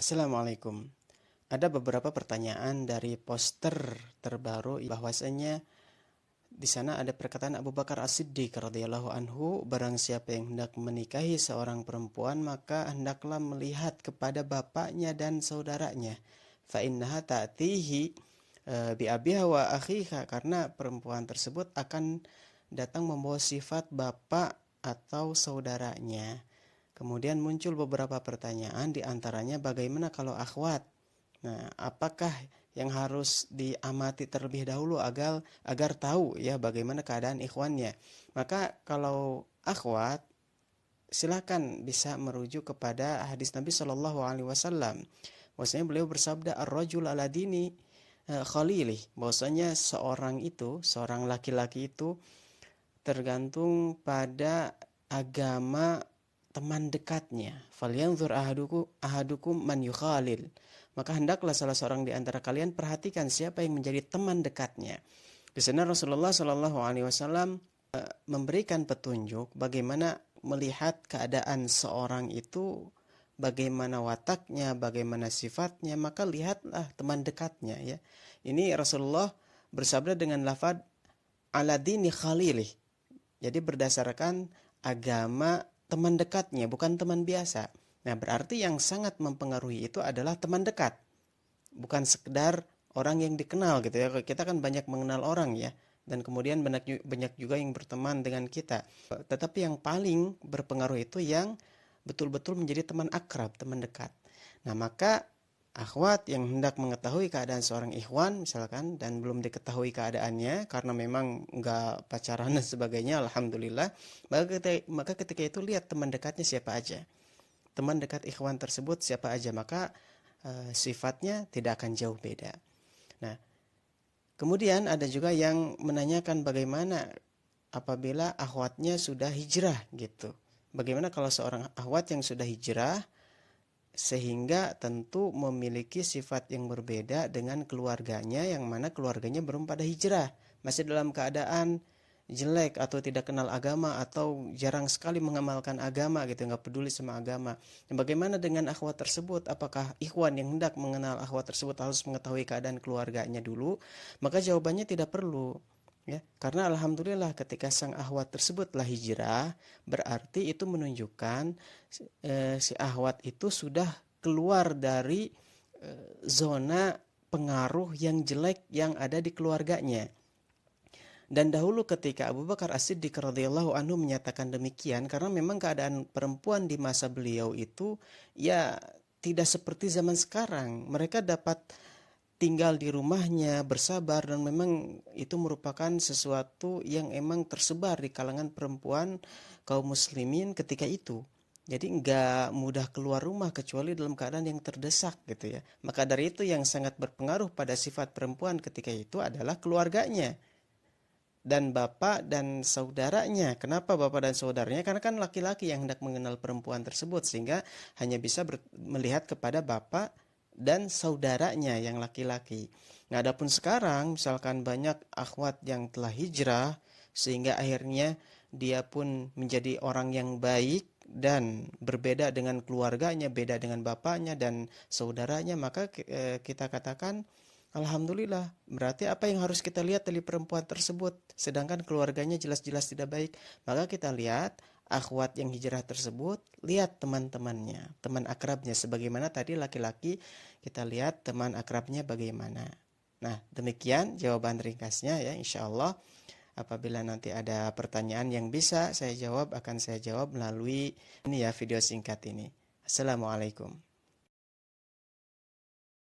Assalamualaikum. Ada beberapa pertanyaan dari poster terbaru bahwasanya di sana ada perkataan Abu Bakar As-Siddiq radhiyallahu anhu, barang siapa yang hendak menikahi seorang perempuan maka hendaklah melihat kepada bapaknya dan saudaranya. Fa innaha ta'tihi bi abiha wa akhiha, karena perempuan tersebut akan datang membawa sifat bapak atau saudaranya. Kemudian muncul beberapa pertanyaan, di antaranya bagaimana kalau akhwat? Nah, apakah yang harus diamati terlebih dahulu agar tahu ya bagaimana keadaan ikhwannya? Maka kalau akhwat, silakan bisa merujuk kepada hadis Nabi Shallallahu Alaihi Wasallam. Bahwasanya beliau bersabda, ar-rajul ala dini khalilih. Bahwasanya seorang laki-laki itu tergantung pada agama teman dekatnya. Falyanzur ahadukum man yukhalil. Maka hendaklah salah seorang di antara kalian perhatikan siapa yang menjadi teman dekatnya. Di sana Rasulullah Shallallahu Alaihi Wasallam memberikan petunjuk bagaimana melihat keadaan seorang itu, bagaimana wataknya, bagaimana sifatnya, maka lihatlah teman dekatnya ya. Ini Rasulullah bersabda dengan lafaz ala dini khalilih. Jadi berdasarkan agama teman dekatnya, bukan teman biasa. Nah, berarti yang sangat mempengaruhi itu adalah teman dekat. Bukan sekedar orang yang dikenal gitu ya. Kita kan banyak mengenal orang ya. Dan kemudian banyak juga yang berteman dengan kita. Tetapi yang paling berpengaruh itu yang betul-betul menjadi teman akrab, teman dekat. Nah, maka akhwat yang hendak mengetahui keadaan seorang ikhwan misalkan dan belum diketahui keadaannya karena memang nggak pacaran dan sebagainya, alhamdulillah, maka ketika itu lihat teman dekatnya siapa aja, teman dekat ikhwan tersebut siapa aja, maka sifatnya tidak akan jauh beda. Nah, kemudian ada juga yang menanyakan bagaimana apabila akhwatnya sudah hijrah gitu. Bagaimana kalau seorang akhwat yang sudah hijrah sehingga tentu memiliki sifat yang berbeda dengan keluarganya, yang mana keluarganya belum pada hijrah, masih dalam keadaan jelek atau tidak kenal agama atau jarang sekali mengamalkan agama gitu, nggak peduli sama agama. Dan bagaimana dengan akhwat tersebut? Apakah ikhwan yang hendak mengenal akhwat tersebut harus mengetahui keadaan keluarganya dulu? Maka jawabannya tidak perlu. Ya, karena alhamdulillah ketika sang akhwat tersebut telah hijrah, berarti itu menunjukkan si akhwat itu sudah keluar dari zona pengaruh yang jelek yang ada di keluarganya. Dan dahulu ketika Abu Bakar As-Siddiq radhiyallahu anhu menyatakan demikian, karena memang keadaan perempuan di masa beliau itu ya tidak seperti zaman sekarang. Mereka dapat tinggal di rumahnya, bersabar, dan memang itu merupakan sesuatu yang emang tersebar di kalangan perempuan kaum muslimin ketika itu. Jadi nggak mudah keluar rumah kecuali dalam keadaan yang terdesak gitu ya. Maka dari itu yang sangat berpengaruh pada sifat perempuan ketika itu adalah keluarganya dan bapak dan saudaranya. Kenapa bapak dan saudaranya? Karena kan laki-laki yang hendak mengenal perempuan tersebut, sehingga hanya bisa melihat kepada bapak dan saudaranya yang laki-laki. Nah, adapun sekarang misalkan banyak akhwat yang telah hijrah sehingga akhirnya dia pun menjadi orang yang baik dan berbeda dengan keluarganya, beda dengan bapaknya dan saudaranya, maka kita katakan alhamdulillah, berarti apa yang harus kita lihat dari perempuan tersebut? Sedangkan keluarganya jelas-jelas tidak baik. Maka kita lihat akhwat yang hijrah tersebut, lihat teman-temannya, teman akrabnya. Sebagaimana tadi laki-laki, kita lihat teman akrabnya bagaimana. Nah, demikian jawaban ringkasnya ya, insya Allah. Apabila nanti ada pertanyaan yang bisa saya jawab, akan saya jawab melalui ini ya, video singkat ini. Assalamualaikum.